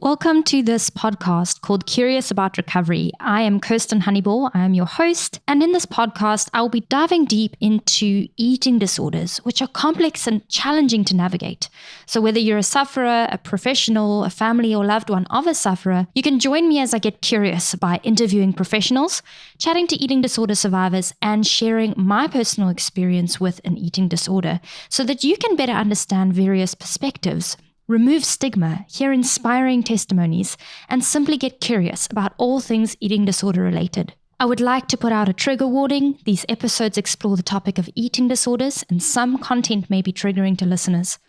Welcome to this podcast called Curious About Recovery. I am Costin. I am your host. And in this podcast, I'll be diving deep into eating disorders, which are complex and challenging to navigate. So whether you're a sufferer, a professional, a family or loved one of a sufferer, you can join me as I get curious by interviewing professionals, chatting to eating disorder survivors, and sharing my personal experience with an eating disorder so that you can better understand various perspectives, remove stigma, hear inspiring testimonies, and simply get curious about all things eating disorder related. I would like to put out a trigger warning. These episodes explore the topic of eating disorders, and some content may be triggering to listeners.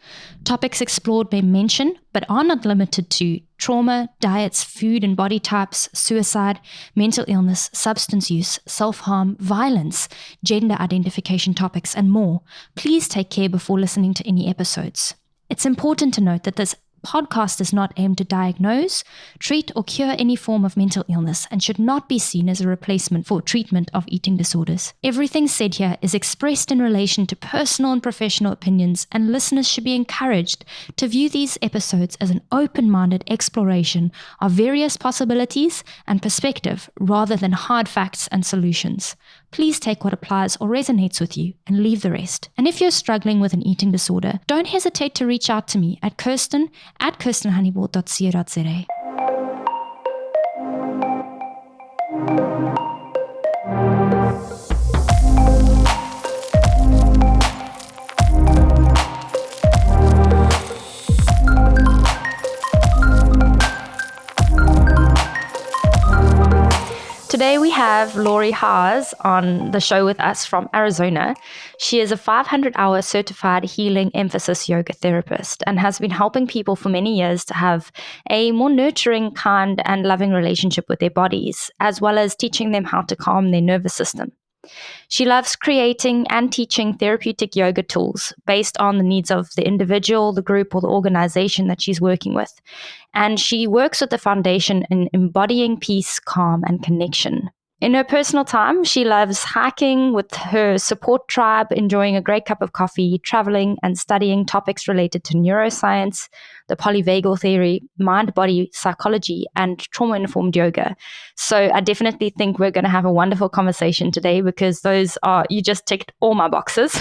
Topics explored may mention, but are not limited to, trauma, diets, food and body types, suicide, mental illness, substance use, self-harm, violence, gender identification topics, and more. Please take care before listening to any episodes. It's important to note that this podcast is not aimed to diagnose, treat, or cure any form of mental illness and should not be seen as a replacement for treatment of eating disorders. Everything said here is expressed in relation to personal and professional opinions, and listeners should be encouraged to view these episodes as an open-minded exploration of various possibilities and perspective rather than hard facts and solutions. Please take what applies or resonates with you and leave the rest. And if you're struggling with an eating disorder, don't hesitate to reach out to me at Kirsten@KirstenHoneybolt.co.za. Today we have Lori Haas on the show with us from Arizona. She is a 500-hour certified healing emphasis yoga therapist and has been helping people for many years to have a more nurturing, kind, and loving relationship with their bodies, as well as teaching them how to calm their nervous system. She loves creating and teaching therapeutic yoga tools based on the needs of the individual, the group, or the organization that she's working with. And she works with the foundation in embodying peace, calm, and connection. In her personal time, she loves hiking with her support tribe, enjoying a great cup of coffee, traveling, and studying topics related to neuroscience, the Polyvagal Theory, mind-body psychology, and trauma-informed yoga. So I definitely think we're going to have a wonderful conversation today because you just ticked all my boxes.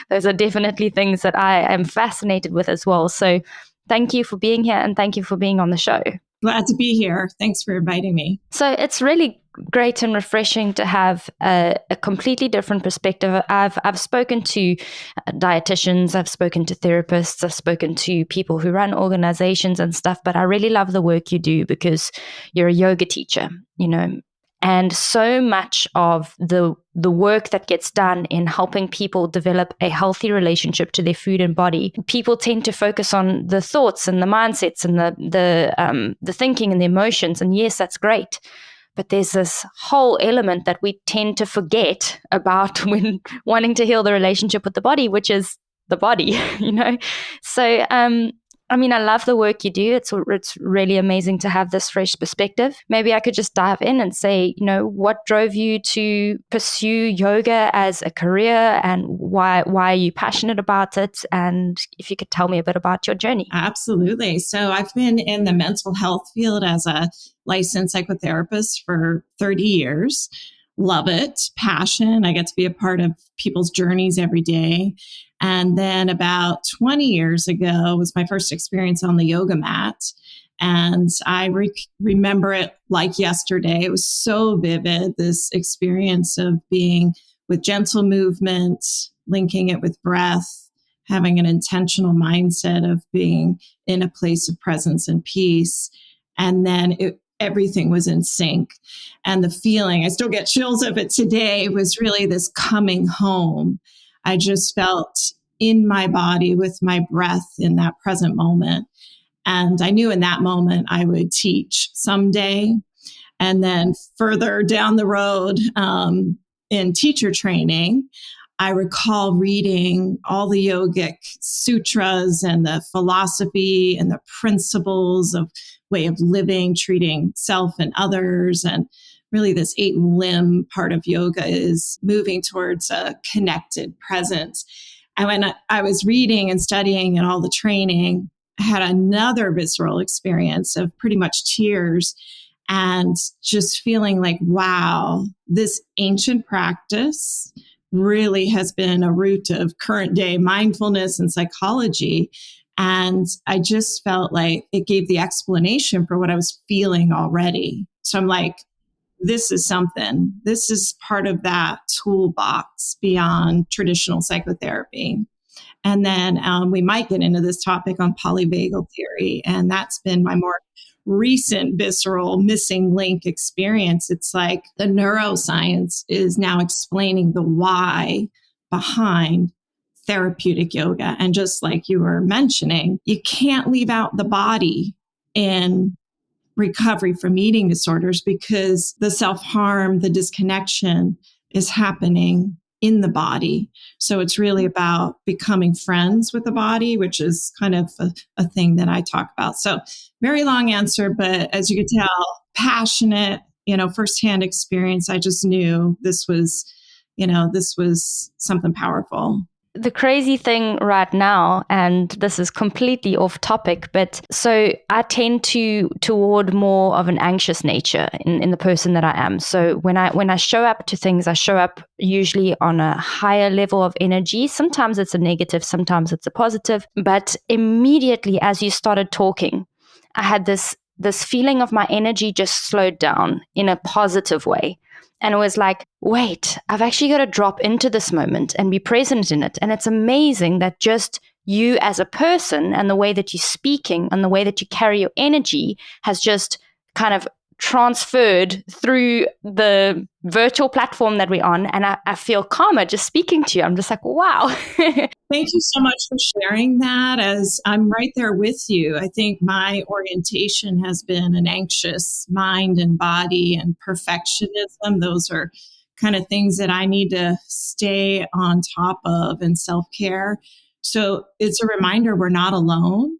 Those are definitely things that I am fascinated with as well. So thank you for being here and thank you for being on the show. Glad to be here. Thanks for inviting me. So it's really great and refreshing to have a completely different perspective. I've spoken to dietitians, I've spoken to therapists, I've spoken to people who run organizations and stuff, but I really love the work you do because you're a yoga teacher, and so much of the work that gets done in helping people develop a healthy relationship to their food and body, people tend to focus on the thoughts and the mindsets and the thinking and the emotions. And yes, that's great. But there's this whole element that we tend to forget about when wanting to heal the relationship with the body, which is the body, So, I love the work you do. It's really amazing to have this fresh perspective. Maybe I could just dive in and say, what drove you to pursue yoga as a career and why are you passionate about it? And if you could tell me a bit about your journey. Absolutely. So I've been in the mental health field as a licensed psychotherapist for 30 years. Love it. Passion. I get to be a part of people's journeys every day. And then about 20 years ago was my first experience on the yoga mat. And I remember it like yesterday. It was so vivid, this experience of being with gentle movement, linking it with breath, having an intentional mindset of being in a place of presence and peace. And then everything was in sync. And the feeling, I still get chills of it today, was really this coming home. I just felt in my body with my breath in that present moment. And I knew in that moment I would teach someday. And then further down the road in teacher training, I recall reading all the yogic sutras and the philosophy and the principles of way of living, treating self and others. And really this 8-limb part of yoga is moving towards a connected presence. And when I was reading and studying and all the training, had another visceral experience of pretty much tears and just feeling like, wow, this ancient practice really has been a root of current day mindfulness and psychology. And I just felt like it gave the explanation for what I was feeling already. So I'm like, this is something. This is part of that toolbox beyond traditional psychotherapy. And then we might get into this topic on polyvagal theory. And that's been my more recent visceral missing link experience. It's like the neuroscience is now explaining the why behind therapeutic yoga. And just like you were mentioning, you can't leave out the body in recovery from eating disorders because the self-harm, the disconnection is happening in the body. So it's really about becoming friends with the body, which is kind of a thing that I talk about. So very long answer, but as you can tell, passionate, firsthand experience. I just knew this was something powerful. The crazy thing right now, and this is completely off topic, but so I tend toward more of an anxious nature in the person that I am. So when I show up to things, I show up usually on a higher level of energy. Sometimes it's a negative, sometimes it's a positive. But immediately as you started talking, I had this feeling of my energy just slowed down in a positive way. And it was like, wait, I've actually got to drop into this moment and be present in it. And it's amazing that just you as a person and the way that you're speaking and the way that you carry your energy has just kind of transferred through the virtual platform that we're on. And I feel calmer just speaking to you. I'm just like, wow. Thank you so much for sharing that, as I'm right there with you. I think my orientation has been an anxious mind and body and perfectionism. Those are kind of things that I need to stay on top of, and self-care. So it's a reminder we're not alone.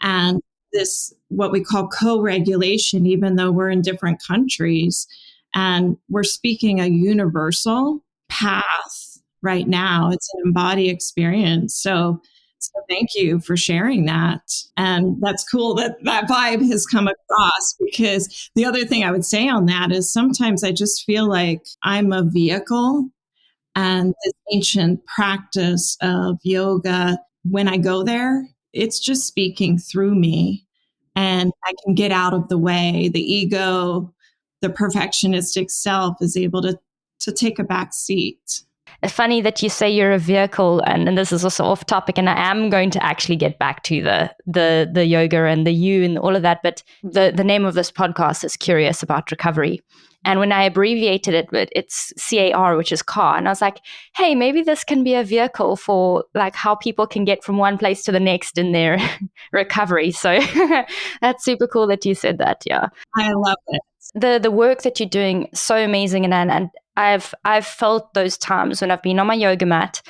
And this, what we call co-regulation, even though we're in different countries, and we're speaking a universal path right now. It's an embodied experience. So thank you for sharing that. And that's cool that that vibe has come across, because the other thing I would say on that is sometimes I just feel like I'm a vehicle, and this ancient practice of yoga, when I go there, it's just speaking through me, and I can get out of the way. The ego, the perfectionistic self is able to take a back seat. It's funny that you say you're a vehicle, and this is also off topic, and I am going to actually get back to the yoga and the you and all of that. But the name of this podcast is Curious About Recovery. And when I abbreviated it, it's CAR, which is car. And I was like, hey, maybe this can be a vehicle for like how people can get from one place to the next in their recovery. So that's super cool that you said that. Yeah. I love it. The work that you're doing, so amazing. And I've felt those times when I've been on my yoga mat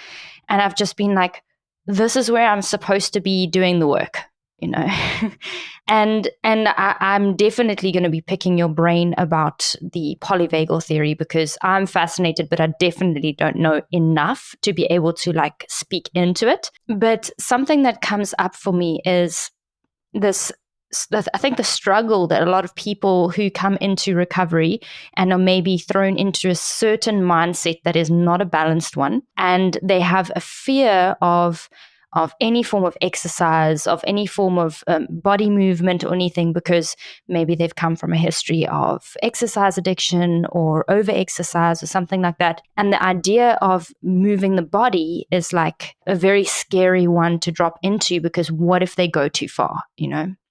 and I've just been like, this is where I'm supposed to be doing the work, and I'm definitely going to be picking your brain about the polyvagal theory, because I'm fascinated, but I definitely don't know enough to be able to like speak into it. But something that comes up for me is I think the struggle that a lot of people who come into recovery and are maybe thrown into a certain mindset that is not a balanced one, and they have a fear of any form of exercise, of any form of body movement or anything, because maybe they've come from a history of exercise addiction or over-exercise or something like that. And the idea of moving the body is like a very scary one to drop into, because what if they go too far,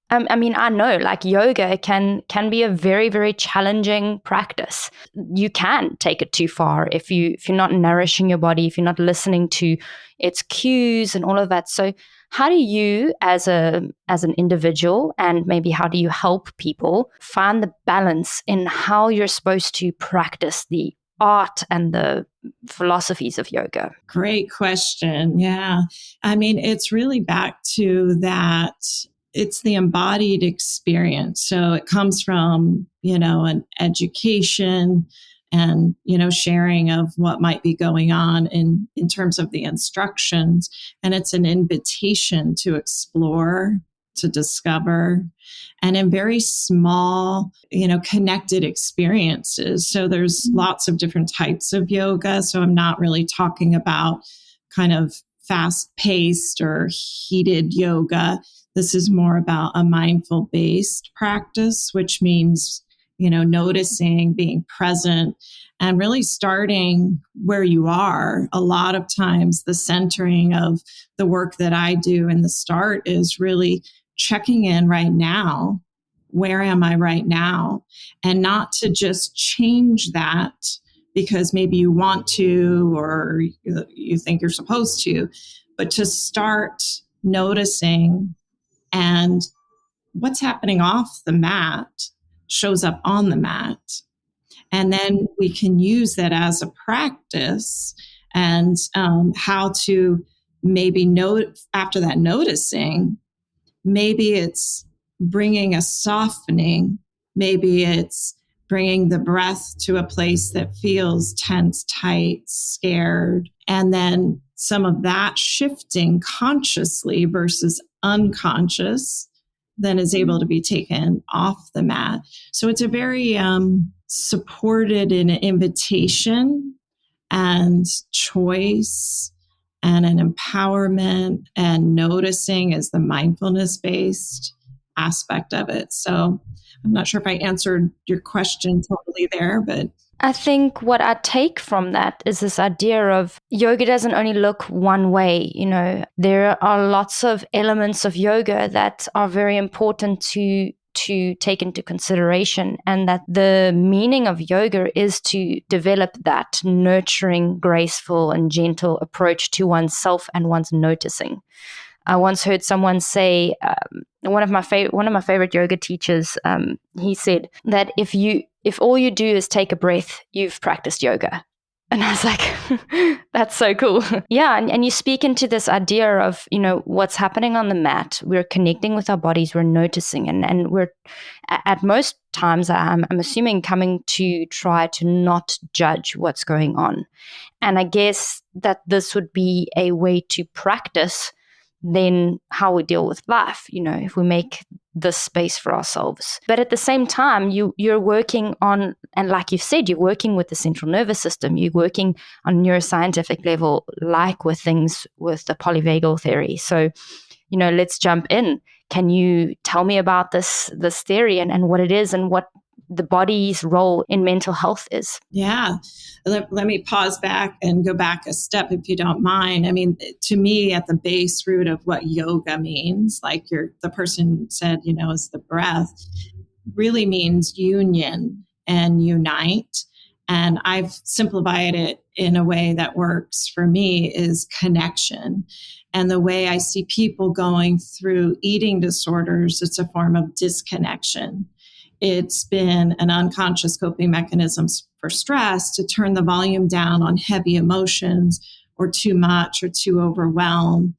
I mean, I know like yoga can be a very, very challenging practice. You can take it too far if you're not nourishing your body, if you're not listening to its cues and all of that. So how do you as an individual, and maybe how do you help people find the balance in how you're supposed to practice the art and the philosophies of yoga? Great question. Yeah. I mean, it's really back to that. It's the embodied experience. So it comes from, an education and, sharing of what might be going on in terms of the instructions. And it's an invitation to explore to discover, and in very small, connected experiences. So there's lots of different types of yoga. So I'm not really talking about kind of fast-paced or heated yoga. This is more about a mindful-based practice, which means, noticing, being present, and really starting where you are. A lot of times the centering of the work that I do in the start is really checking in right now. Where am I right now? And not to just change that because maybe you want to or you think you're supposed to, but to start noticing, and what's happening off the mat shows up on the mat. And then we can use that as a practice, and how to maybe note after that noticing, maybe it's bringing a softening, maybe it's bringing the breath to a place that feels tense, tight, scared, and then some of that shifting consciously versus unconscious then is able to be taken off the mat. So it's a very supported in an invitation and choice and an empowerment, and noticing is the mindfulness based aspect of it. So I'm not sure if I answered your question totally there, but I think what I take from that is this idea of yoga doesn't only look one way. There are lots of elements of yoga that are very important to take into consideration, and that the meaning of yoga is to develop that nurturing, graceful, and gentle approach to oneself and one's noticing. I once heard someone say, one of my favorite yoga teachers, he said that if all you do is take a breath, you've practiced yoga. And I was like, that's so cool. Yeah. And you speak into this idea of, what's happening on the mat. We're connecting with our bodies. We're noticing. And we're, at most times, I'm assuming, coming to try to not judge what's going on. And I guess that this would be a way to practice then how we deal with life, if we make this space for ourselves. But at the same time, you're working on, and like you've said, you're working with the central nervous system, you're working on neuroscientific level, like with things with the Polyvagal Theory. So, let's jump in. Can you tell me about this theory and what it is and what the body's role in mental health is? Yeah. Let me pause back and go back a step if you don't mind. I mean, to me, at the base root of what yoga means, like the person said, is the breath, really means union and unite. And I've simplified it in a way that works for me is connection. And the way I see people going through eating disorders, it's a form of disconnection. It's been an unconscious coping mechanism for stress to turn the volume down on heavy emotions or too much or too overwhelmed,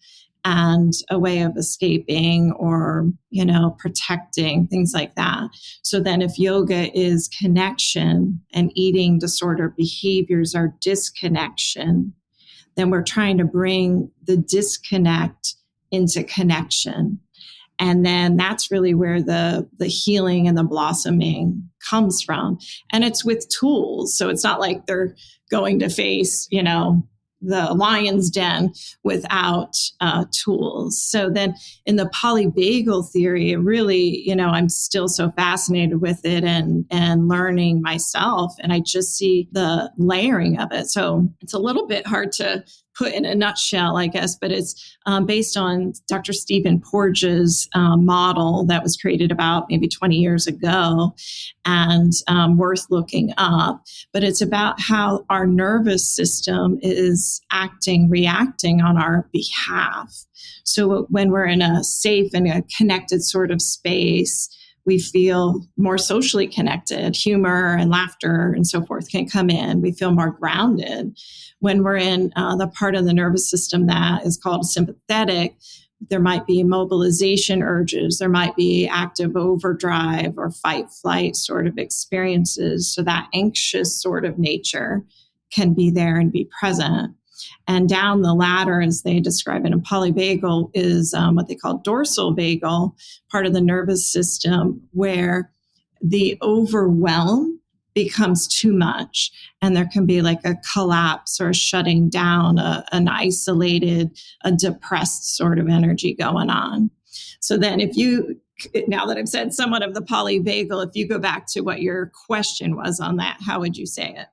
and a way of escaping or, protecting, things like that. So then if yoga is connection and eating disorder behaviors are disconnection, then we're trying to bring the disconnect into connection. And then that's really where the healing and the blossoming comes from. And it's with tools. So it's not like they're going to face, the lion's den without tools. So then in the polyvagal theory, it really, I'm still so fascinated with it and learning myself. And I just see the layering of it. So it's a little bit hard to put in a nutshell, I guess, but it's based on Dr. Stephen Porges' model that was created about maybe 20 years ago and worth looking up. But it's about how our nervous system is reacting on our behalf. So when we're in a safe and a connected sort of space, we feel more socially connected. Humor and laughter and so forth can come in. We feel more grounded. When we're in the part of the nervous system that is called sympathetic, there might be mobilization urges. There might be active overdrive or fight flight sort of experiences. So that anxious sort of nature can be there and be present. And down the ladder, as they describe it in polyvagal, is what they call dorsal vagal, part of the nervous system, where the overwhelm becomes too much. And there can be like a collapse or a shutting down, an isolated, a depressed sort of energy going on. So then now that I've said somewhat of the polyvagal, if you go back to what your question was on that, how would you say it?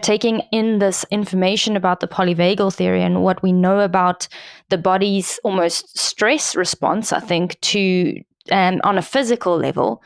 Taking in this information about the polyvagal theory and what we know about the body's almost stress response, I think, to on a physical level,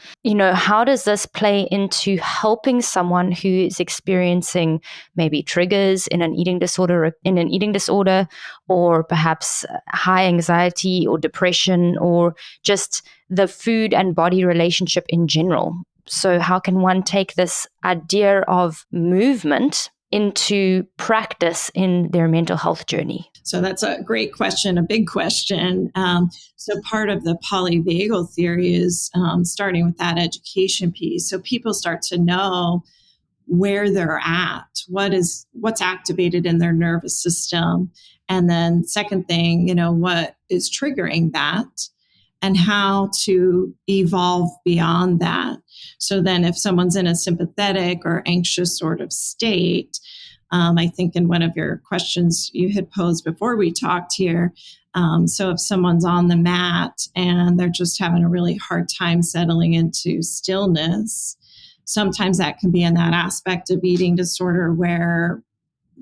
how does this play into helping someone who is experiencing maybe triggers in an eating disorder, or perhaps high anxiety or depression, or just the food and body relationship in general? So how can one take this idea of movement into practice in their mental health journey? So that's a great question, a big question. So part of the polyvagal theory is starting with that education piece. So people start to know where they're at, what's activated in their nervous system. And then second thing, what is triggering that and how to evolve beyond that. So then if someone's in a sympathetic or anxious sort of state, I think in one of your questions you had posed before we talked here, so if someone's on the mat and they're just having a really hard time settling into stillness, sometimes that can be in that aspect of eating disorder where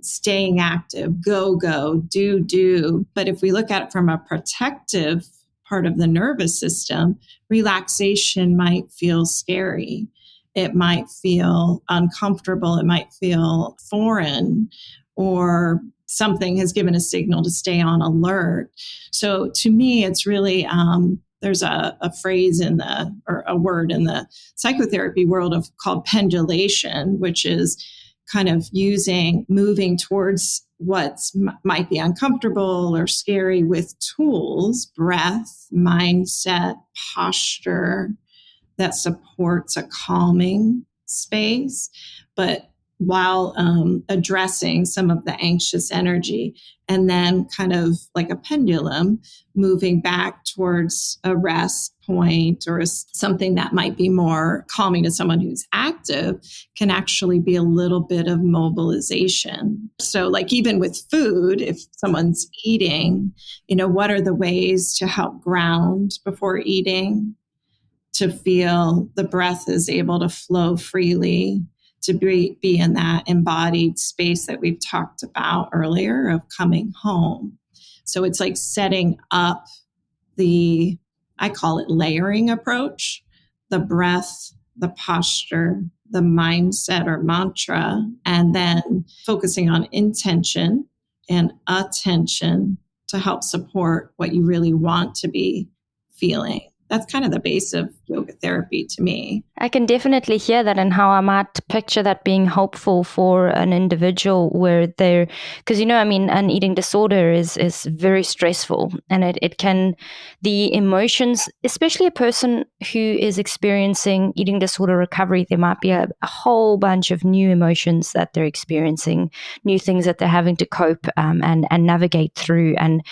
staying active, go, do. But if we look at it from a protective part of the nervous system, relaxation might feel scary. It might feel uncomfortable. It might feel foreign, or something has given a signal to stay on alert. So to me, it's really, there's a phrase or a word in the psychotherapy world called pendulation, which is kind of moving towards what might be uncomfortable or scary with tools, breath, mindset, posture that supports a calming space, but while addressing some of the anxious energy, and then kind of like a pendulum moving back towards a rest point or something that might be more calming to someone who's active can actually be a little bit of mobilization. So like even with food, if someone's eating, what are the ways to help ground before eating, to feel the breath is able to flow freely, to be in that embodied space that we've talked about earlier of coming home. So it's like setting up I call it layering approach, the breath, the posture, the mindset or mantra, and then focusing on intention and attention to help support what you really want to be feeling. That's kind of the base of yoga therapy to me. I can definitely hear that, and how I might picture that being helpful for an individual where because an eating disorder is very stressful, and it can, the emotions, especially a person who is experiencing eating disorder recovery, there might be a whole bunch of new emotions that they're experiencing, new things that they're having to cope and navigate through. And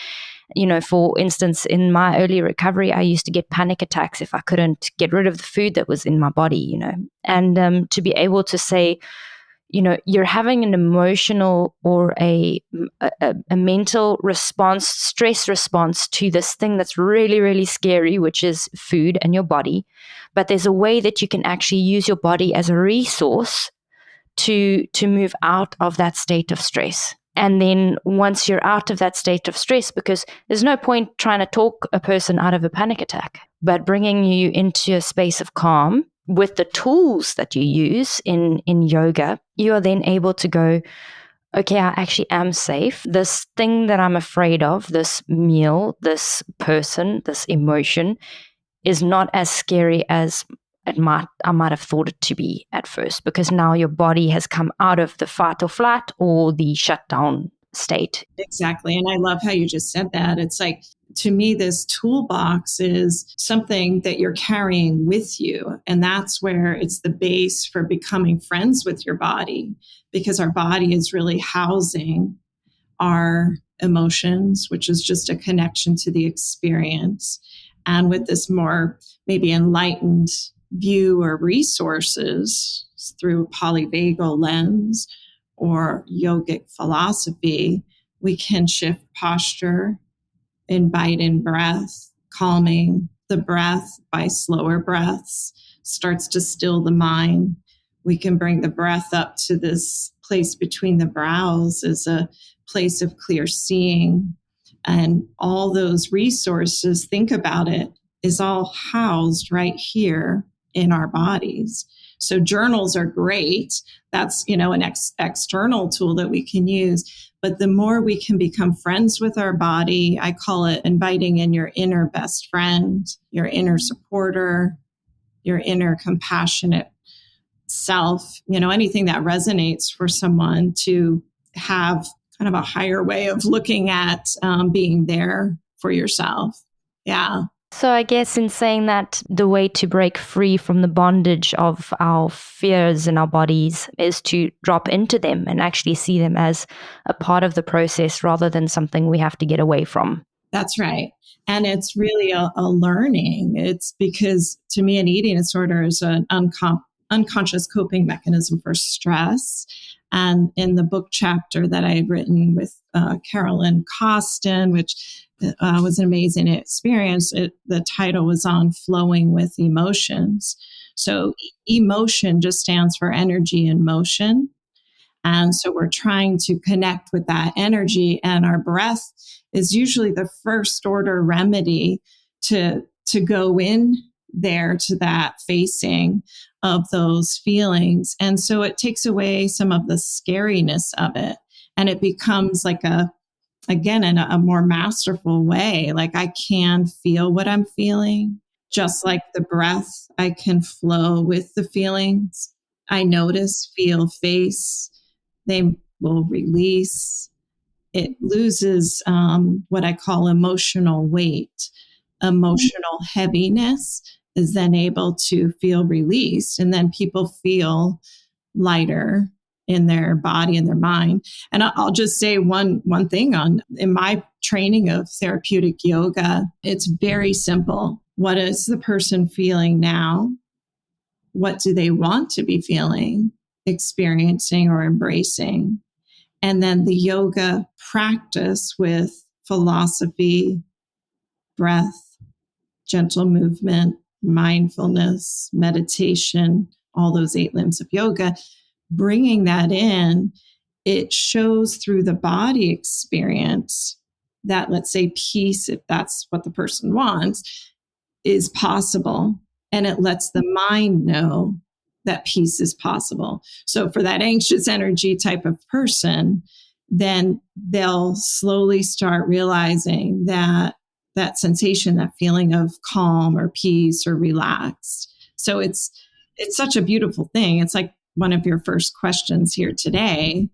for instance, in my early recovery, I used to get panic attacks if I couldn't get rid of the food that was in my body, and to be able to say, you're having an emotional or a mental response, stress response to this thing that's really, really scary, which is food and your body. But there's a way that you can actually use your body as a resource to move out of that state of stress. And then once you're out of that state of stress, because there's no point trying to talk a person out of a panic attack, but bringing you into a space of calm with the tools that you use in yoga, you are then able to go, okay, I actually am safe. This thing that I'm afraid of, this meal, this person, this emotion, is not as scary as I might have thought it to be at first, because now your body has come out of the fight or flight or the shutdown state. Exactly. And I love how you just said that. It's like, to me, this toolbox is something that you're carrying with you. And that's where it's the base for becoming friends with your body, because our body is really housing our emotions, which is just a connection to the experience. And with this more maybe enlightened view or resources through polyvagal lens or yogic philosophy, we can shift posture, invite in breath, calming the breath by slower breaths, starts to still the mind. We can bring the breath up to this place between the brows as a place of clear seeing. And all those resources, think about it, is all housed right here in our bodies. So journals are great. That's, an external tool that we can use. But the more we can become friends with our body, I call it inviting in your inner best friend, your inner supporter, your inner compassionate self, anything that resonates for someone to have kind of a higher way of looking at being there for yourself. Yeah. So I guess in saying that, the way to break free from the bondage of our fears in our bodies is to drop into them and actually see them as a part of the process rather than something we have to get away from. That's right. And it's really a learning. It's because to me, an eating disorder is an unconscious coping mechanism for stress. And in the book chapter that I had written with Carolyn, Costin, which was an amazing experience, the title was on flowing with emotions. So emotion just stands for energy in motion. And so we're trying to connect with that energy, and our breath is usually the first order remedy to go in there to that facing of those feelings. And so it takes away some of the scariness of it, and it becomes like again, in a more masterful way, like I can feel what I'm feeling, just like the breath, I can flow with the feelings. I notice, feel, face. They will release. It loses what I call emotional weight. Emotional heaviness is then able to feel released, and then people feel lighter in their body and their mind. And I'll just say one thing in my training of therapeutic yoga, it's very simple. What is the person feeling now? What do they want to be feeling, experiencing, or embracing? And then the yoga practice with philosophy, breath, gentle movement, mindfulness, meditation, all those 8 limbs of yoga, bringing that in, it shows through the body experience that, let's say, peace, if that's what the person wants, is possible. And it lets the mind know that peace is possible. So for that anxious energy type of person, then they'll slowly start realizing that sensation, that feeling of calm or peace or relaxed. So it's such a beautiful thing. It's like one of your first questions here today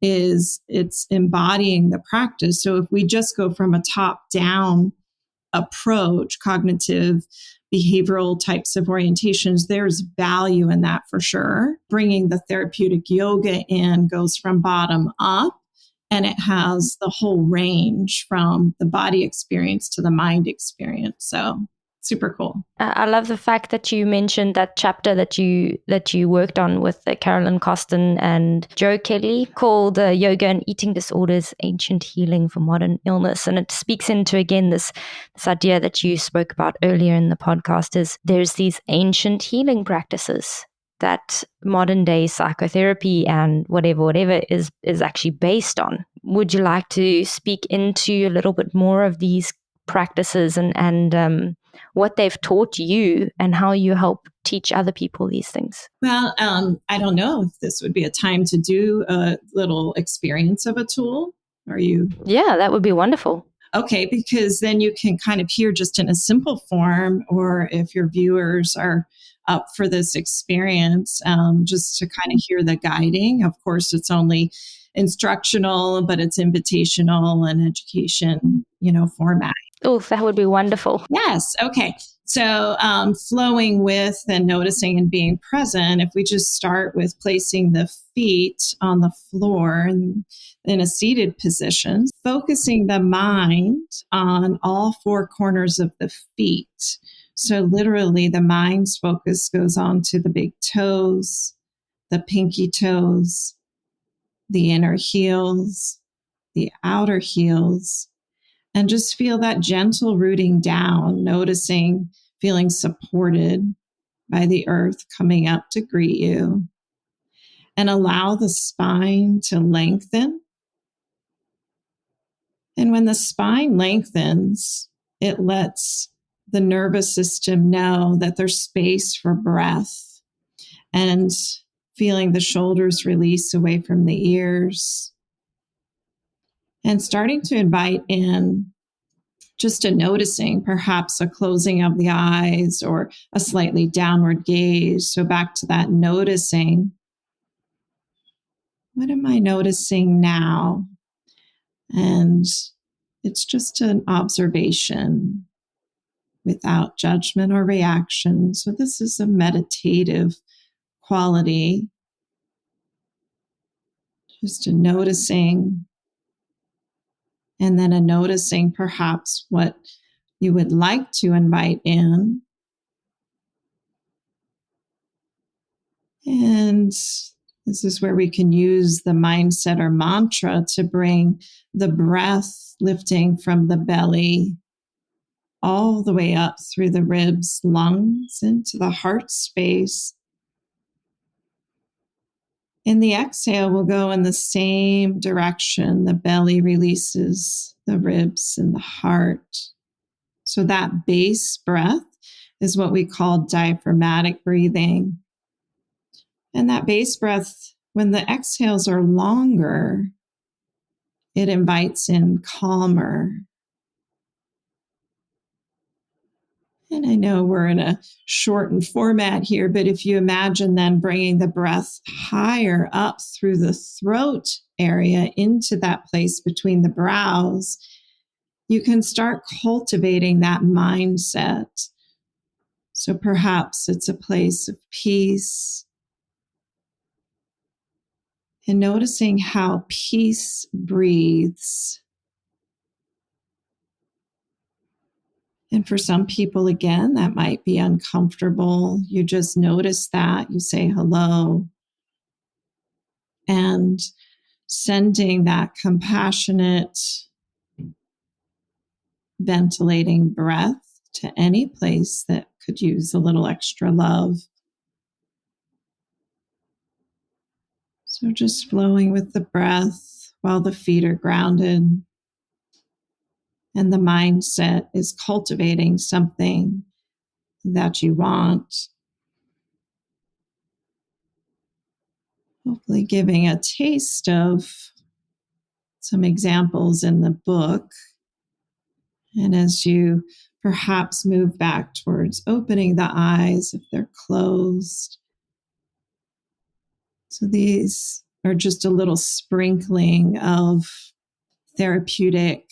is it's embodying the practice. So if we just go from a top down approach, cognitive behavioral types of orientations, there's value in that for sure. Bringing the therapeutic yoga in goes from bottom up, and it has the whole range from the body experience to the mind experience. So super cool. I love the fact that you mentioned that chapter that you worked on with Carolyn, Costin, and Joe Kelly called Yoga and Eating Disorders, Ancient Healing for Modern Illness. And it speaks into, again, this idea that you spoke about earlier in the podcast is there's these ancient healing practices that modern day psychotherapy and whatever is actually based on. Would you like to speak into a little bit more of these practices and what they've taught you and how you help teach other people these things? Well, I don't know if this would be a time to do a little experience of a tool. Are you? Yeah, that would be wonderful. Okay, because then you can kind of hear just in a simple form, or if your viewers are up for this experience, just to kind of hear the guiding. Of course, it's only instructional, but it's invitational and education, format. Oh, that would be wonderful. Yes. Okay. So flowing with and noticing and being present, if we just start with placing the feet on the floor and in a seated position, focusing the mind on all four corners of the feet. So literally the mind's focus goes on to the big toes, the pinky toes, the inner heels, the outer heels, and just feel that gentle rooting down, noticing, feeling supported by the earth coming up to greet you. And allow the spine to lengthen. And when the spine lengthens, it lets the nervous system know that there's space for breath, and feeling the shoulders release away from the ears, and starting to invite in just a noticing, perhaps a closing of the eyes or a slightly downward gaze. So back to that noticing. What am I noticing now? And it's just an observation without judgment or reaction. So this is a meditative quality. Just a noticing, and then a noticing perhaps what you would like to invite in. And this is where we can use the mindset or mantra to bring the breath lifting from the belly all the way up through the ribs, lungs, into the heart space. And the exhale will go in the same direction. The belly releases the ribs and the heart. So that base breath is what we call diaphragmatic breathing. And that base breath, when the exhales are longer, it invites in calmer. And I know we're in a shortened format here, but if you imagine then bringing the breath higher up through the throat area into that place between the brows, you can start cultivating that mindset. So perhaps it's a place of peace, and noticing how peace breathes. And for some people, again, that might be uncomfortable. You just notice that, you say hello, and sending that compassionate, ventilating breath to any place that could use a little extra love. So just flowing with the breath while the feet are grounded, and the mindset is cultivating something that you want. Hopefully giving a taste of some examples in the book. And as you perhaps move back towards opening the eyes if they're closed. So these are just a little sprinkling of therapeutic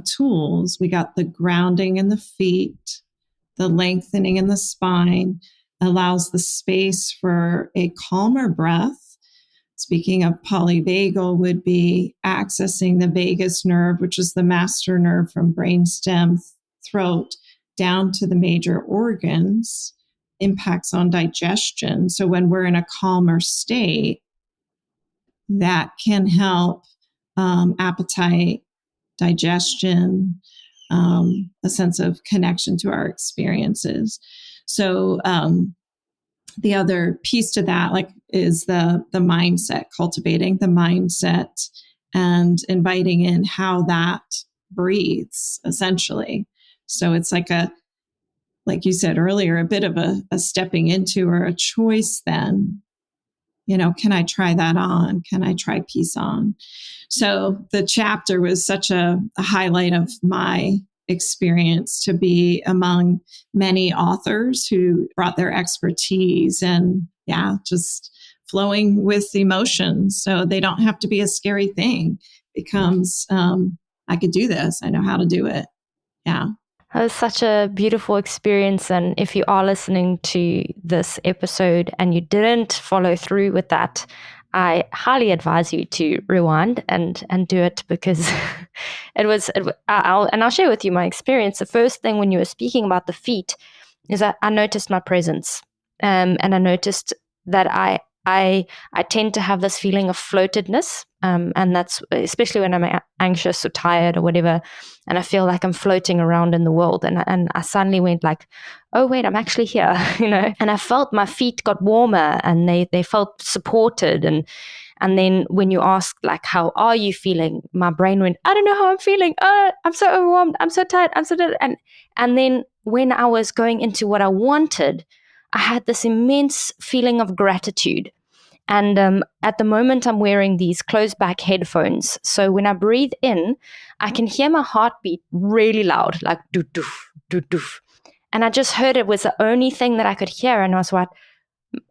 tools. We got the grounding in the feet, the lengthening in the spine, allows the space for a calmer breath. Speaking of polyvagal, would be accessing the vagus nerve, which is the master nerve from brainstem, throat, down to the major organs, impacts on digestion. So when we're in a calmer state, that can help appetite, digestion, a sense of connection to our experiences. So the other piece to that, like, is the mindset, cultivating the mindset and inviting in how that breathes, essentially. So it's like you said earlier, a bit of a stepping into or a choice then. Can I try that on? Can I try peace on? So the chapter was such a highlight of my experience to be among many authors who brought their expertise and just flowing with emotions. So they don't have to be a scary thing. It becomes, I could do this. I know how to do it. Yeah. It was such a beautiful experience. And if you are listening to this episode and you didn't follow through with that, I highly advise you to rewind and do it, because I'll share with you my experience. The first thing when you were speaking about the feet is that I noticed my presence. And I noticed that I tend to have this feeling of floatedness. And that's especially when I'm anxious or tired or whatever, and I feel like I'm floating around in the world. And I suddenly went like, oh wait, I'm actually here, And I felt my feet got warmer and they felt supported. And then when you ask like, how are you feeling? My brain went, I don't know how I'm feeling. Oh, I'm so overwhelmed. I'm so tired. I'm so tired. And then when I was going into what I wanted, I had this immense feeling of gratitude. And at the moment, I'm wearing these closed back headphones. So when I breathe in, I can hear my heartbeat really loud, like doof, doof, doof, doof. And I just heard it was the only thing that I could hear. And I was like,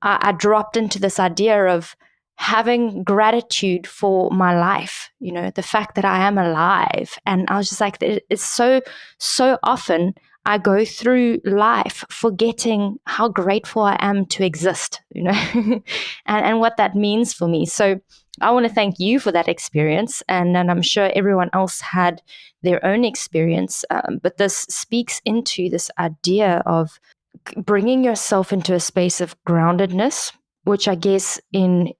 I dropped into this idea of having gratitude for my life, the fact that I am alive. And I was just like, it's so often I go through life forgetting how grateful I am to exist, and what that means for me. So I want to thank you for that experience. And I'm sure everyone else had their own experience. But this speaks into this idea of bringing yourself into a space of groundedness, which I guess in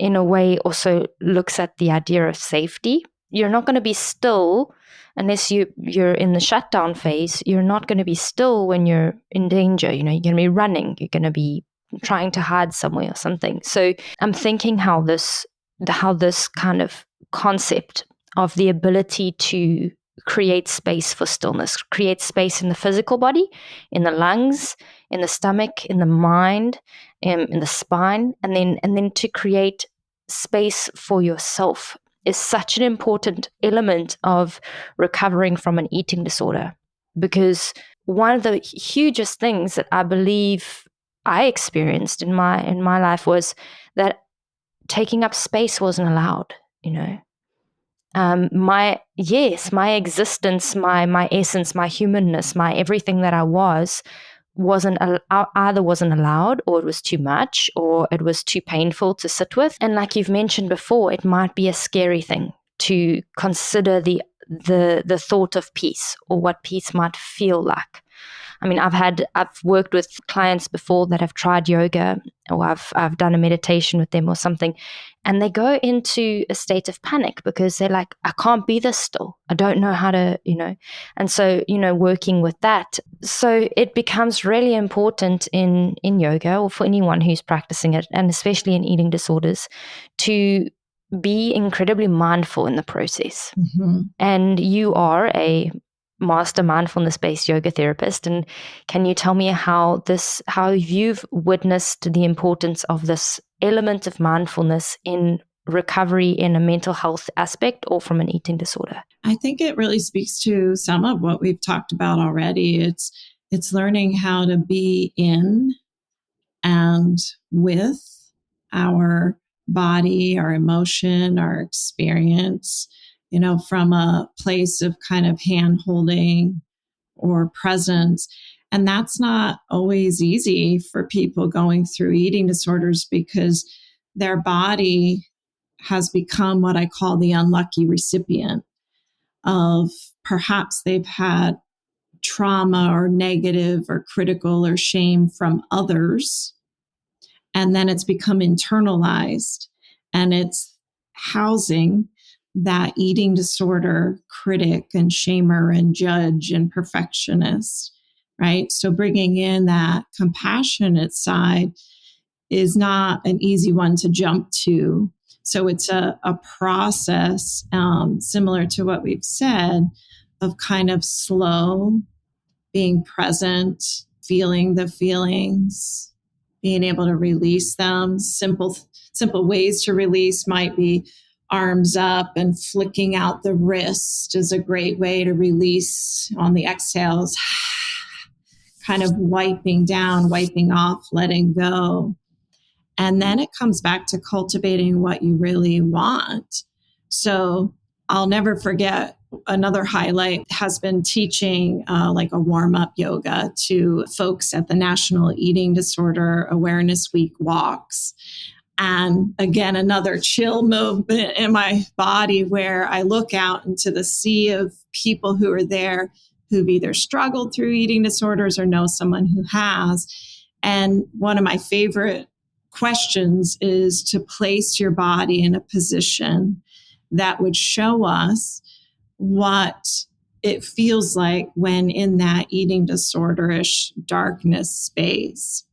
a way also looks at the idea of safety. You're not going to be still unless you're in the shutdown phase. You're not going to be still when you're in danger. You're going to be running. You're going to be trying to hide somewhere or something. So I'm thinking how this kind of concept of the ability to create space for stillness, create space in the physical body, in the lungs, in the stomach, in the mind, in the spine, and then to create space for yourself is such an important element of recovering from an eating disorder. Because one of the hugest things that I believe I experienced in my life was that taking up space wasn't allowed, my existence, my essence, my humanness, my everything that I wasn't either wasn't allowed, or it was too much, or it was too painful to sit with. And like you've mentioned before, it might be a scary thing to consider the thought of peace, or what peace might feel like. I mean, I've worked with clients before that have tried yoga, or I've done a meditation with them or something, and they go into a state of panic because they're like, I can't be this still. I don't know how to, And so, working with that. So it becomes really important in yoga, or for anyone who's practicing it, and especially in eating disorders, to be incredibly mindful in the process. Mm-hmm. And you are a master mindfulness-based yoga therapist. And can you tell me how you've witnessed the importance of this element of mindfulness in recovery in a mental health aspect or from an eating disorder? I think it really speaks to some of what we've talked about already. It's learning how to be in and with our body, our emotion, our experience, from a place of kind of hand holding or presence. And that's not always easy for people going through eating disorders, because their body has become what I call the unlucky recipient of, perhaps they've had trauma or negative or critical or shame from others. And then it's become internalized, and it's housing that eating disorder critic and shamer and judge and perfectionist, right? So bringing in that compassionate side is not an easy one to jump to. So it's a process, similar to what we've said, of kind of slow, being present, feeling the feelings, being able to release them. Simple ways to release might be arms up and flicking out the wrist is a great way to release on the exhales. Kind of wiping down, wiping off, letting go. And then it comes back to cultivating what you really want. So I'll never forget another highlight has been teaching like a warm-up yoga to folks at the National Eating Disorder Awareness Week walks. And again, another chill movement in my body where I look out into the sea of people who are there who've either struggled through eating disorders or know someone who has. And one of my favorite questions is to place your body in a position that would show us what it feels like when in that eating disorderish darkness space.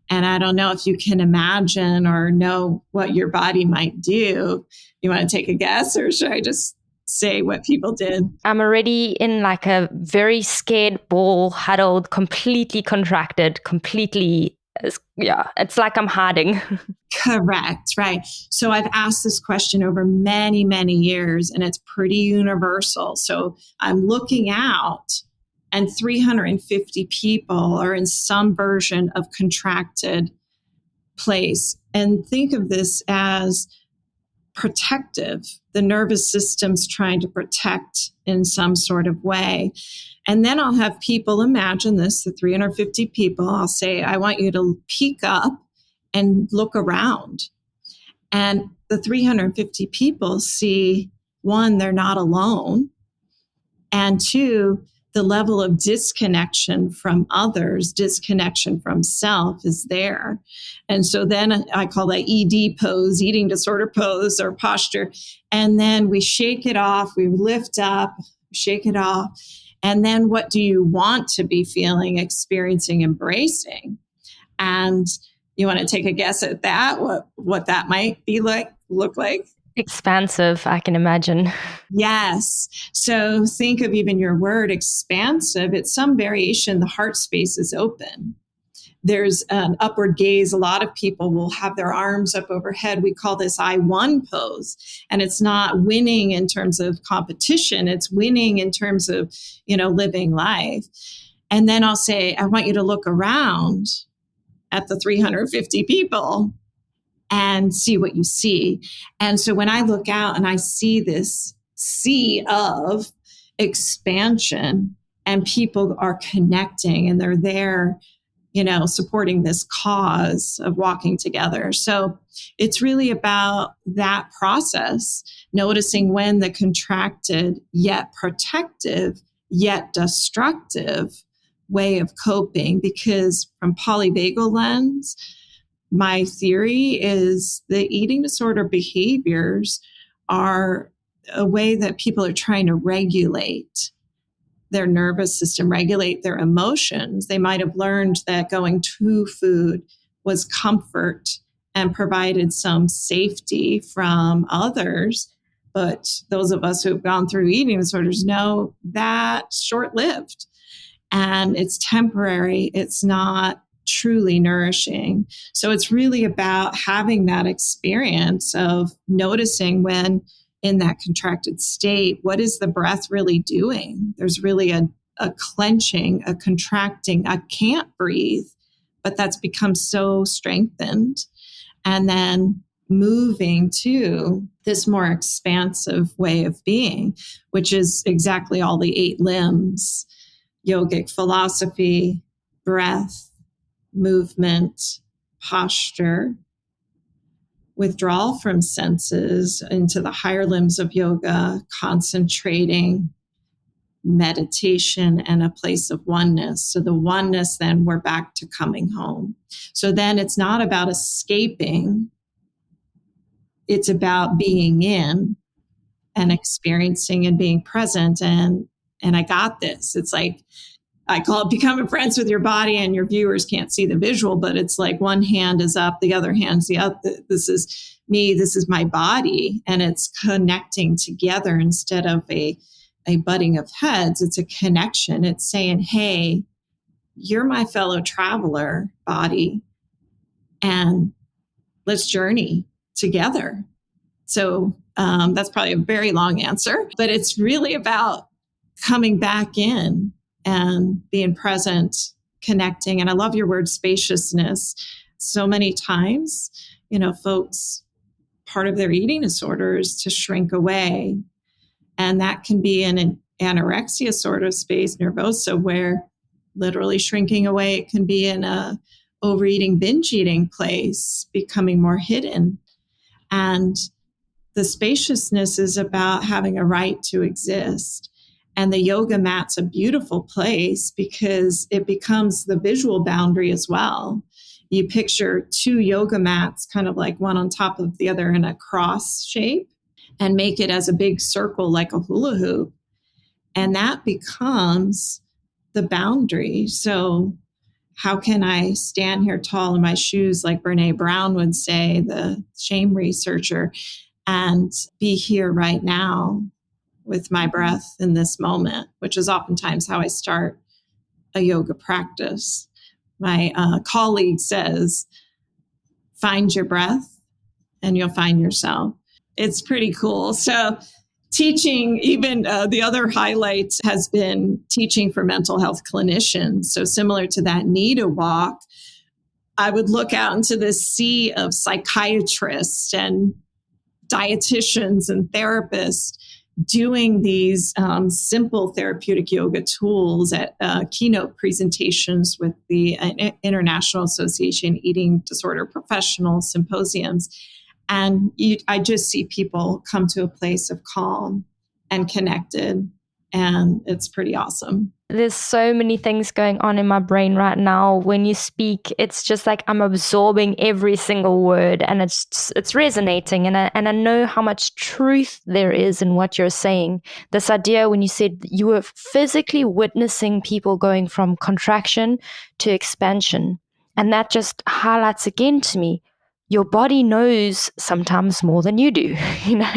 And I don't know if you can imagine or know what your body might do. You want to take a guess, or should I just say what people did? I'm already in like a very scared ball, huddled, completely contracted, completely, it's like I'm hiding. Correct, right. So I've asked this question over many, many years, and it's pretty universal. So I'm looking out, and 350 people are in some version of contracted place. And think of this as protective. The nervous system's trying to protect in some sort of way. And then I'll have people imagine this, the 350 people. I'll say, I want you to peek up and look around. And the 350 people see, one, they're not alone. And two, the level of disconnection from others, disconnection from self is there. And so then I call that ED pose, eating disorder pose or posture. And then we shake it off, we lift up, shake it off. And then what do you want to be feeling, experiencing, embracing? And you want to take a guess at that, what that might be like, look like? Expansive, I can imagine. Yes. So think of even your word expansive. It's some variation. The heart space is open. There's an upward gaze. A lot of people will have their arms up overhead. We call this I-1 pose. And it's not winning in terms of competition. It's winning in terms of, living life. And then I'll say, I want you to look around at the 350 people and see what you see. And so when I look out and I see this sea of expansion and people are connecting and they're there, supporting this cause of walking together. So it's really about that process, noticing when the contracted yet protective yet destructive way of coping, because from polyvagal lens, my theory is the eating disorder behaviors are a way that people are trying to regulate their nervous system, regulate their emotions. They might have learned that going to food was comfort and provided some safety from others. But those of us who have gone through eating disorders know that's short-lived and it's temporary. It's not truly nourishing. So it's really about having that experience of noticing when in that contracted state, what is the breath really doing? There's really a clenching, a contracting. I can't breathe, but that's become so strengthened. And then moving to this more expansive way of being, which is exactly all the 8 limbs, yogic philosophy, breath, movement, posture, withdrawal from senses into the higher limbs of yoga, concentrating, meditation, and a place of oneness. So the oneness, then we're back to coming home. So then it's not about escaping. It's about being in and experiencing and being present. And I got this. It's like, I call it becoming friends with your body, and your viewers can't see the visual, but it's like one hand is up, the other hand's the other. This is me, this is my body, and it's connecting together instead of a butting of heads. It's a connection. It's saying, hey, you're my fellow traveler, body, and let's journey together. So that's probably a very long answer, but it's really about coming back in and being present, connecting. And I love your word spaciousness. So many times, folks, part of their eating disorder is to shrink away And that can be in an anorexia sort of space, nervosa, where literally shrinking away. It can be in a overeating, binge eating place, becoming more hidden. And the spaciousness is about having a right to exist. And the yoga mat's a beautiful place because it becomes the visual boundary as well. You picture two yoga mats, kind of like one on top of the other in a cross shape, and make it as a big circle like a hula hoop. And that becomes the boundary. So how can I stand here tall in my shoes, like Brene Brown would say, the shame researcher, and be here right now with my breath in this moment, which is oftentimes how I start a yoga practice. My colleague says, find your breath and you'll find yourself. It's pretty cool. So teaching, even the other highlight has been teaching for mental health clinicians. So similar to that NIDA walk, I would look out into this sea of psychiatrists and dietitians and therapists doing these simple therapeutic yoga tools at keynote presentations with the International Association Eating Disorder Professional Symposiums. And I just see people come to a place of calm and connected. And it's pretty awesome. There's so many things going on in my brain right now. When you speak, it's just like I'm absorbing every single word, and it's resonating. And I know how much truth there is in what you're saying. This idea when you said you were physically witnessing people going from contraction to expansion, and that just highlights again to me, your body knows sometimes more than you do. You know,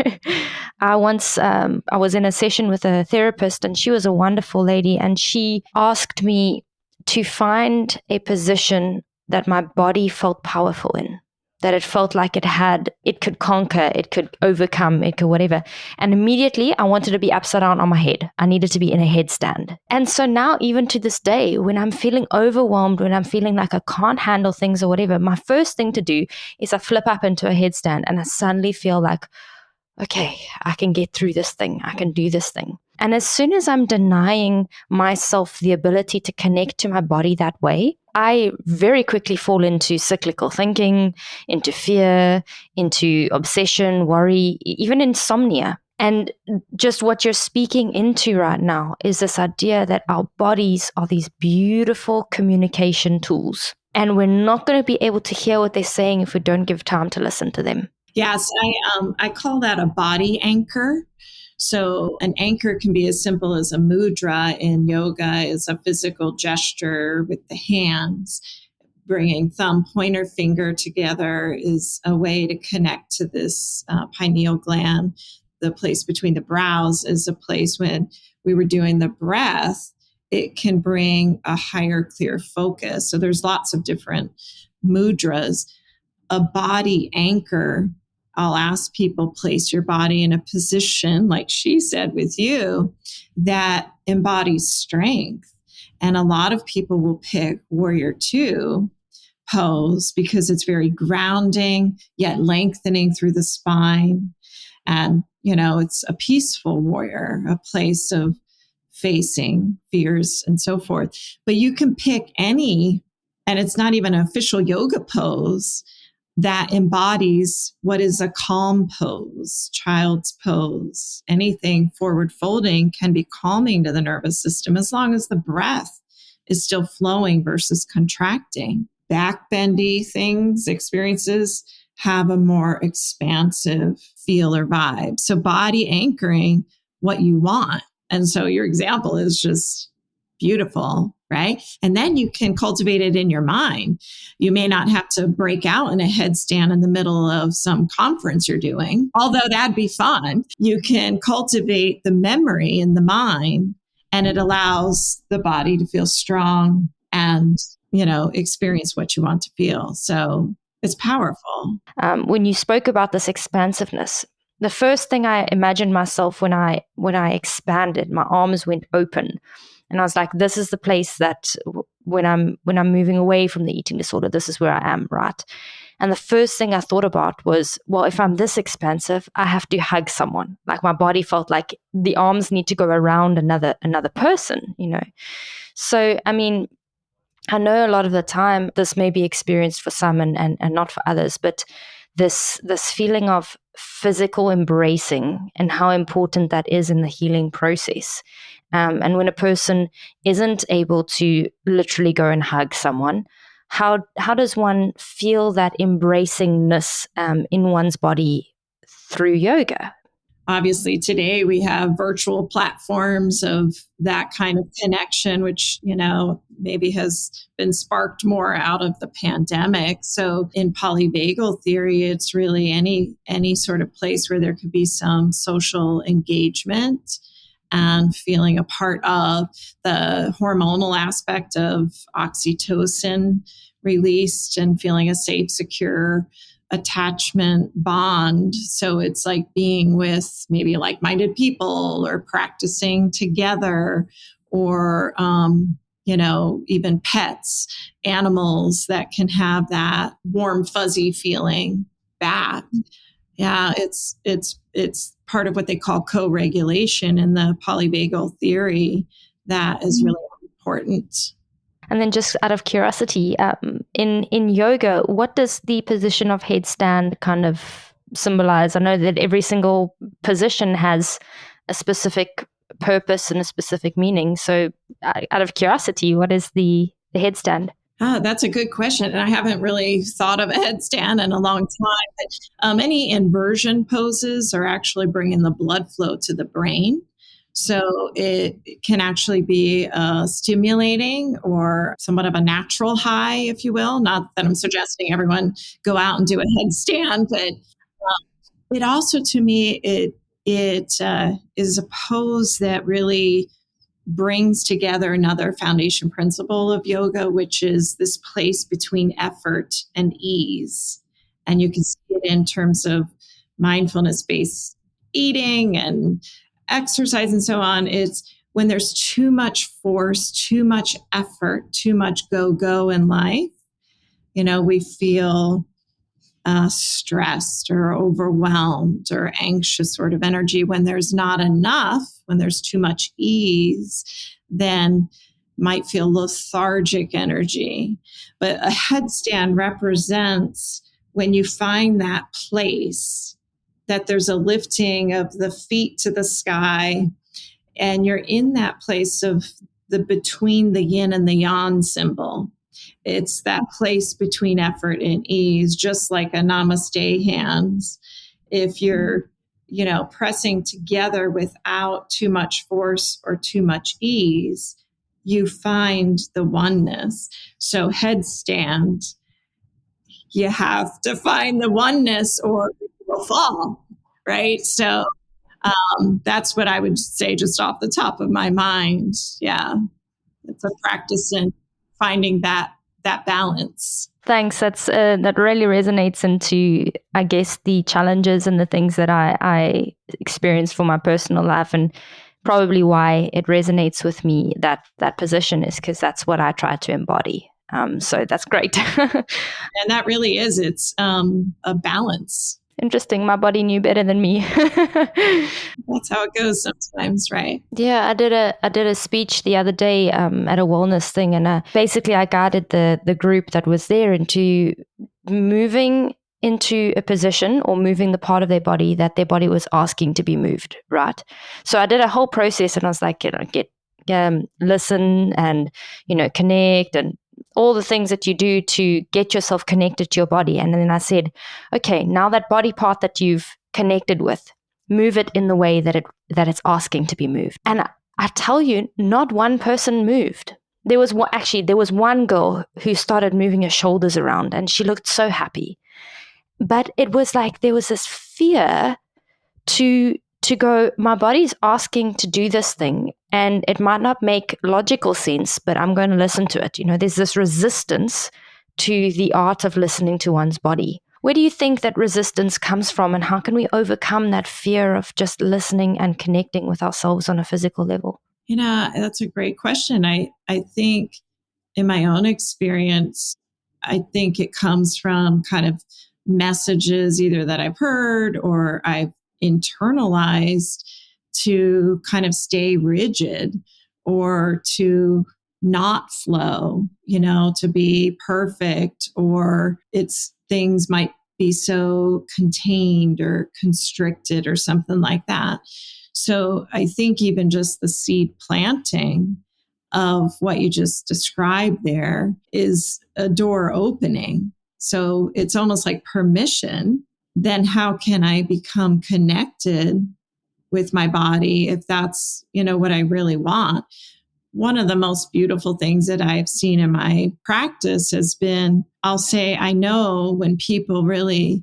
I was in a session with a therapist, and she was a wonderful lady, and she asked me to find a position that my body felt powerful in, that it felt like it could conquer, it could overcome, it could whatever. And immediately I wanted to be upside down on my head. I needed to be in a headstand. And so now, even to this day, when I'm feeling overwhelmed, when I'm feeling like I can't handle things or whatever, my first thing to do is I flip up into a headstand, and I suddenly feel like, okay, I can get through this thing. I can do this thing. And as soon as I'm denying myself the ability to connect to my body that way, I very quickly fall into cyclical thinking, into fear, into obsession, worry, even insomnia. And just what you're speaking into right now is this idea that our bodies are these beautiful communication tools. And we're not going to be able to hear what they're saying if we don't give time to listen to them. Yes, I call that a body anchor. So an anchor can be as simple as a mudra in yoga, is a physical gesture with the hands. Bringing thumb, pointer finger together is a way to connect to this pineal gland. The place between the brows is a place when we were doing the breath, it can bring a higher, clear focus. So there's lots of different mudras. A body anchor, I'll ask people, place your body in a position, like she said with you, that embodies strength. And a lot of people will pick Warrior Two pose because it's very grounding, yet lengthening through the spine. And, it's a peaceful warrior, a place of facing fears and so forth. But you can pick any, and it's not even an official yoga pose, that embodies what is a calm pose, child's pose. Anything forward folding can be calming to the nervous system as long as the breath is still flowing versus contracting. Back bendy things, experiences have a more expansive feel or vibe. So body anchoring what you want. And so your example is just beautiful, right? And then you can cultivate it in your mind. You may not have to break out in a headstand in the middle of some conference you're doing, although that'd be fun. You can cultivate the memory in the mind, and it allows the body to feel strong and, experience what you want to feel. So it's powerful. When you spoke about this expansiveness, the first thing I imagined myself when I expanded, my arms went open. And I was like, this is the place that when I'm moving away from the eating disorder, this is where I am, right? And the first thing I thought about was, well, if I'm this expansive, I have to hug someone. Like my body felt like the arms need to go around another person, So, I mean, I know a lot of the time this may be experienced for some and not for others, but this feeling of physical embracing and how important that is in the healing process. And when a person isn't able to literally go and hug someone, how does one feel that embracingness in one's body through yoga? Obviously, today we have virtual platforms of that kind of connection, which, maybe has been sparked more out of the pandemic. So in polyvagal theory, it's really any sort of place where there could be some social engagement and feeling a part of the hormonal aspect of oxytocin released and feeling a safe, secure attachment bond. So it's like being with maybe like-minded people or practicing together or, even pets, animals that can have that warm, fuzzy feeling back. Yeah, it's part of what they call co-regulation in the polyvagal theory that is really important. And then just out of curiosity, in yoga, what does the position of headstand kind of symbolize? I know that every single position has a specific purpose and a specific meaning. So out of curiosity, what is the headstand? That's a good question. And I haven't really thought of a headstand in a long time. But any inversion poses are actually bringing the blood flow to the brain. So it can actually be stimulating or somewhat of a natural high, if you will. Not that I'm suggesting everyone go out and do a headstand, but it also, to me, it is a pose that really brings together another foundation principle of yoga, which is this place between effort and ease. And you can see it in terms of mindfulness-based eating and exercise and so on. It's when there's too much force, too much effort, too much go in life, we feel stressed or overwhelmed or anxious sort of energy. When there's not enough, when there's too much ease, then might feel lethargic energy. But a headstand represents when you find that place, that there's a lifting of the feet to the sky, and you're in that place of the between the yin and the yang symbol. It's that place between effort and ease, just like a namaste hands. If you're, pressing together without too much force or too much ease, you find the oneness. So headstand, you have to find the oneness or you'll fall, right? So that's what I would say just off the top of my mind. Yeah, it's a practice in finding that balance. Thanks. That really resonates into, I guess, the challenges and the things that I experienced for my personal life, and probably why it resonates with me, that position, is because that's what I try to embody. So that's great. And that really is, it's a balance. Interesting. My body knew better than me. That's how it goes sometimes, right? Yeah, I did a speech the other day at a wellness thing, and basically I guided the group that was there into moving into a position or moving the part of their body that their body was asking to be moved, right? So I did a whole process, and I was like, listen and connect and all the things that you do to get yourself connected to your body. And then I said, okay, now that body part that you've connected with, move it in the way that it's asking to be moved. And I tell you, not one person moved. There was one girl who started moving her shoulders around, and she looked so happy. But it was like there was this fear to go, my body's asking to do this thing, and it might not make logical sense, but I'm going to listen to it. There's this resistance to the art of listening to one's body. Where do you think that resistance comes from, and how can we overcome that fear of just listening and connecting with ourselves on a physical level? That's a great question. I think in my own experience, I think it comes from kind of messages either that I've heard or I've internalized to kind of stay rigid or to not flow, to be perfect, or it's things might be so contained or constricted or something like that. So I think even just the seed planting of what you just described there is a door opening. So it's almost like permission. Then how can I become connected with my body if that's, what I really want? One of the most beautiful things that I've seen in my practice has been, I'll say, I know when people really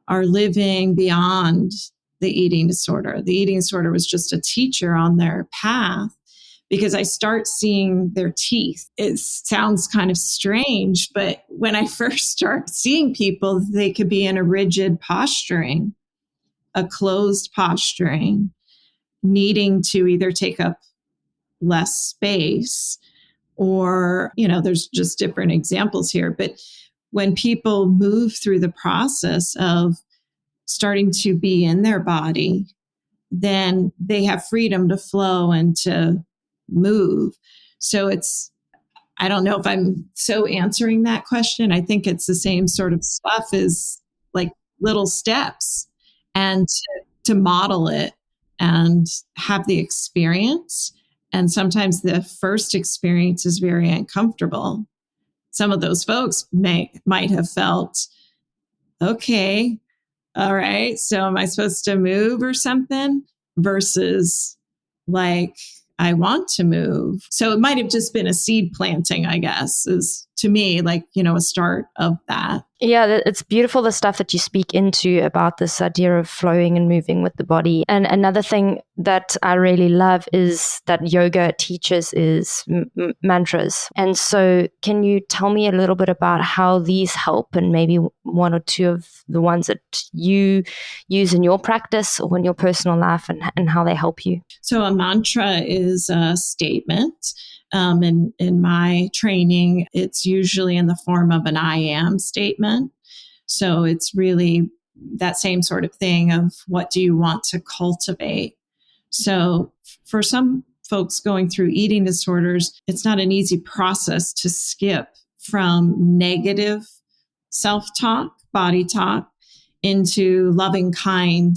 are living beyond the eating disorder. The eating disorder was just a teacher on their path because I start seeing their teeth. It sounds kind of strange, but when I first start seeing people, they could be in a rigid posturing, a closed posturing, needing to either take up less space or, there's just different examples here. But when people move through the process of starting to be in their body, then they have freedom to flow and to move. So I don't know if I'm so answering that question. I think it's the same sort of stuff as like little steps and to model it and have the experience. And sometimes the first experience is very uncomfortable. Some of those folks might have felt, okay, all right, so am I supposed to move or something? Versus like, I want to move. So it might have just been a seed planting, I guess, is to me like, a start of that. Yeah, it's beautiful, the stuff that you speak into about this idea of flowing and moving with the body. And another thing that I really love is that yoga teaches is mantras. And so can you tell me a little bit about how these help and maybe one or two of the ones that you use in your practice or in your personal life and how they help you? So a mantra is a statement. In my training, it's usually in the form of an I am statement. So it's really that same sort of thing of what do you want to cultivate? So for some folks going through eating disorders, it's not an easy process to skip from negative self-talk, body talk, into loving, kind,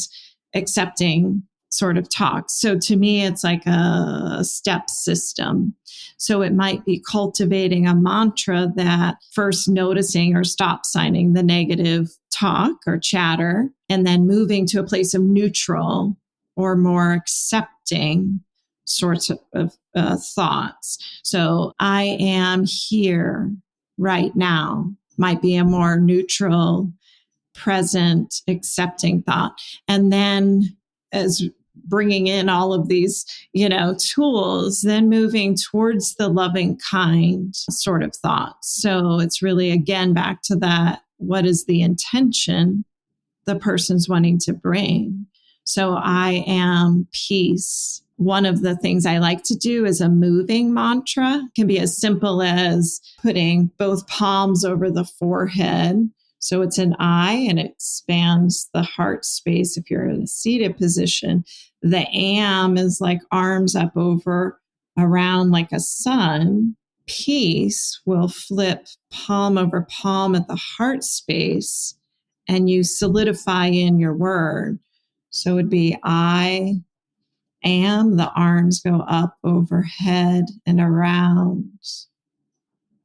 accepting sort of talk. So to me, it's like a step system. So it might be cultivating a mantra that first noticing or stop signing the negative talk or chatter, and then moving to a place of neutral or more accepting sorts of thoughts. So I am here right now might be a more neutral, present, accepting thought. And then as bringing in all of these, tools, then moving towards the loving, kind sort of thoughts. So it's really, again, back to that. What is the intention the person's wanting to bring? So I am peace. One of the things I like to do is a moving mantra. It can be as simple as putting both palms over the forehead. So it's an I and it expands the heart space if you're in a seated position. The am is like arms up over around like a sun. Peace will flip palm over palm at the heart space and you solidify in your word. So it would be I am, the arms go up overhead and around,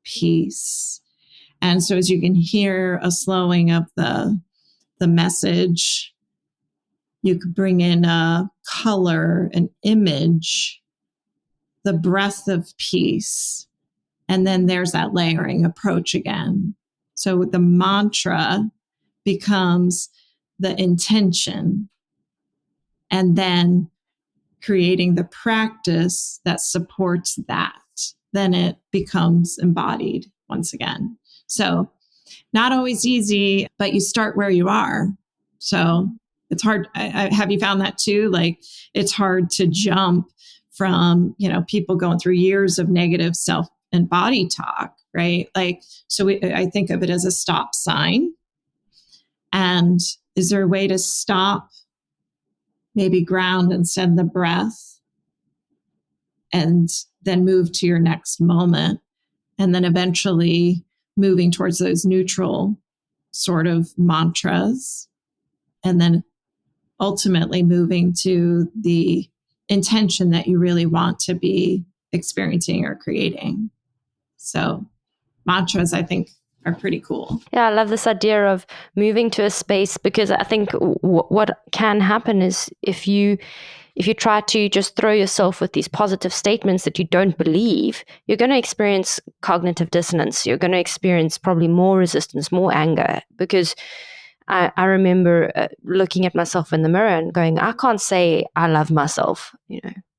peace. And so as you can hear a slowing of the message, you could bring in a color, an image, the breath of peace. And then there's that layering approach again. So the mantra becomes the intention, and then creating the practice that supports that. Then it becomes embodied once again. So not always easy, but you start where you are. So it's hard. Have you found that too? Like it's hard to jump from, people going through years of negative and body talk, right? Like, so I think of it as a stop sign. And is there a way to stop, maybe ground and send the breath, and then move to your next moment? And then eventually moving towards those neutral sort of mantras. And then ultimately moving to the intention that you really want to be experiencing or creating. So mantras, I think, are pretty cool. Yeah, I love this idea of moving to a space, because I think what can happen is if you try to just throw yourself with these positive statements that you don't believe, you're going to experience cognitive dissonance. You're going to experience probably more resistance, more anger, because I remember looking at myself in the mirror and going, I can't say I love myself,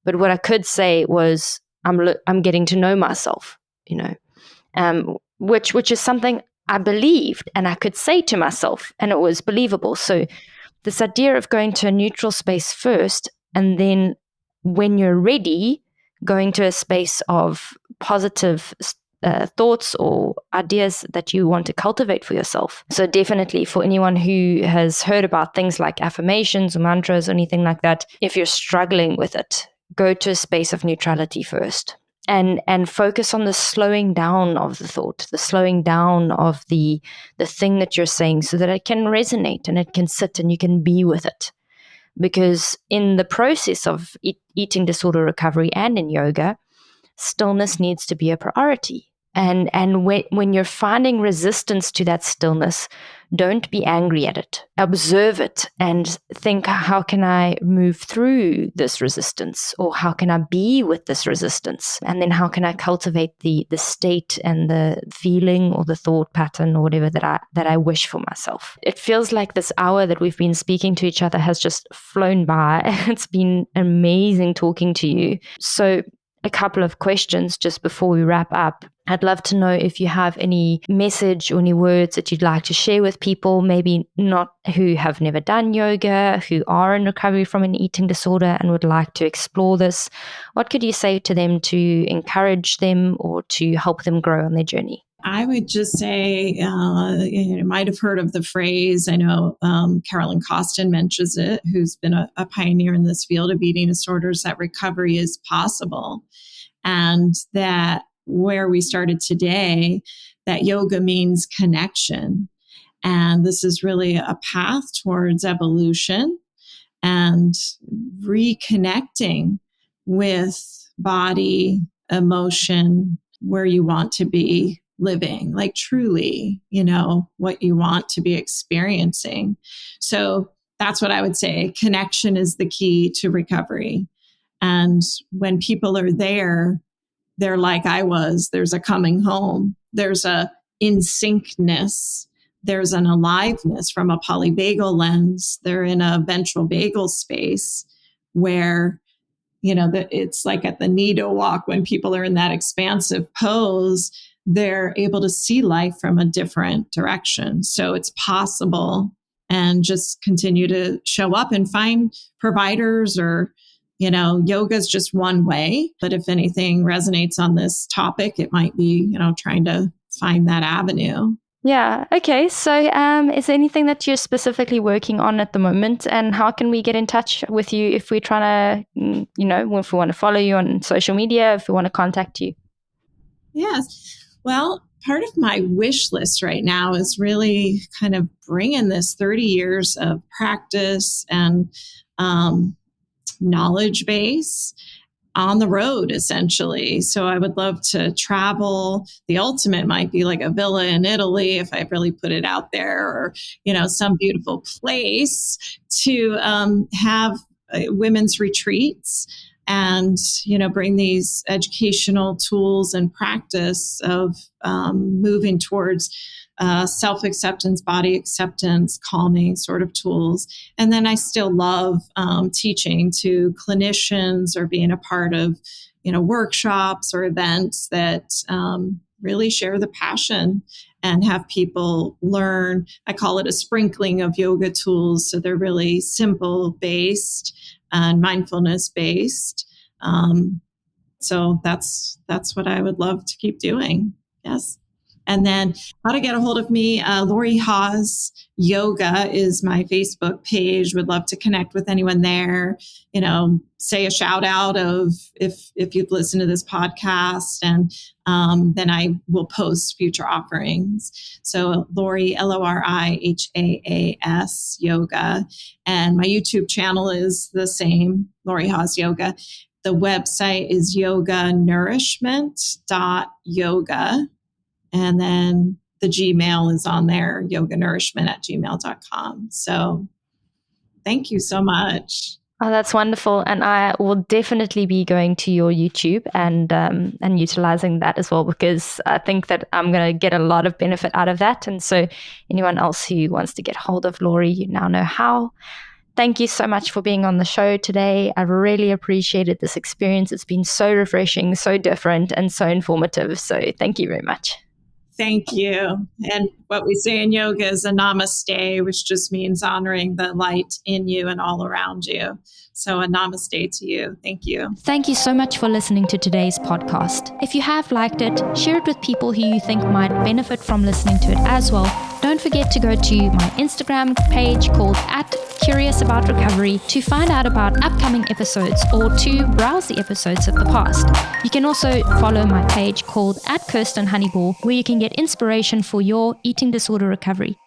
but what I could say was I'm getting to know myself, which is something I believed and I could say to myself, and it was believable. So this idea of going to a neutral space first, and then when you're ready, going to a space of positive thoughts or ideas that you want to cultivate for yourself. So definitely for anyone who has heard about things like affirmations or mantras or anything like that, if you're struggling with it, go to a space of neutrality first. And focus on the slowing down of the thought, the slowing down of the thing that you're saying, so that it can resonate and it can sit and you can be with it. Because in the process of eating disorder recovery and in yoga, stillness needs to be a priority. And when you're finding resistance to that stillness, don't be angry at it. Observe it and think, how can I move through this resistance? Or how can I be with this resistance? And then how can I cultivate the state and the feeling or the thought pattern or whatever that I wish for myself? It feels like this hour that we've been speaking to each other has just flown by. It's been amazing talking to you. So a couple of questions just before we wrap up. I'd love to know if you have any message or any words that you'd like to share with people, maybe not who have never done yoga, who are in recovery from an eating disorder and would like to explore this. What could you say to them to encourage them or to help them grow on their journey? I would just say, you might have heard of the phrase. I know Carolyn Costin mentions it, who's been a pioneer in this field of eating disorders, that recovery is possible. And that where we started today, that yoga means connection. And this is really a path towards evolution and reconnecting with body, emotion, where you want to be living, like truly, what you want to be experiencing. So that's what I would say. Connection is the key to recovery. And when people are there, they're like I was. There's a coming home. There's a in syncness. There's an aliveness from a polyvagal lens. They're in a ventral vagal space where, it's like at the Nido walk, when people are in that expansive pose, they're able to see life from a different direction. So it's possible, and just continue to show up and find providers, or, yoga is just one way. But if anything resonates on this topic, it might be, trying to find that avenue. Yeah. Okay. So is there anything that you're specifically working on at the moment, and how can we get in touch with you if we're trying to, if we want to follow you on social media, if we want to contact you? Yes. Well, part of my wish list right now is really kind of bringing this 30 years of practice and knowledge base on the road, essentially. So I would love to travel. The ultimate might be like a villa in Italy, if I really put it out there, or, some beautiful place to have women's retreats and, bring these educational tools and practice of moving towards self-acceptance, body acceptance, calming sort of tools. And then I still love teaching to clinicians, or being a part of, workshops or events that really share the passion and have people learn. I call it a sprinkling of yoga tools. So they're really simple based and mindfulness based. So that's what I would love to keep doing. Yes. And then how to get a hold of me, Lori Haas Yoga is my Facebook page. Would love to connect with anyone there. Say a shout out of if you've listened to this podcast, and then I will post future offerings. So Lori, LORIHAAS Yoga. And my YouTube channel is the same, Lori Haas Yoga. The website is yoganourishment.yoga. And then the Gmail is on there, yoganourishment@gmail.com. So thank you so much. Oh, that's wonderful. And I will definitely be going to your YouTube and utilizing that as well, because I think that I'm going to get a lot of benefit out of that. And so anyone else who wants to get hold of Lori, you now know how. Thank you so much for being on the show today. I've really appreciated this experience. It's been so refreshing, so different, and so informative. So thank you very much. Thank you. And what we say in yoga is a namaste, which just means honoring the light in you and all around you. So a namaste to you. Thank you. Thank you so much for listening to today's podcast. If you have liked it, share it with people who you think might benefit from listening to it as well. Don't forget to go to my Instagram page called @CuriousAboutRecovery to find out about upcoming episodes or to browse the episodes of the past. You can also follow my page called @KirstenHoneyball, where you can get inspiration for your eating disorder recovery.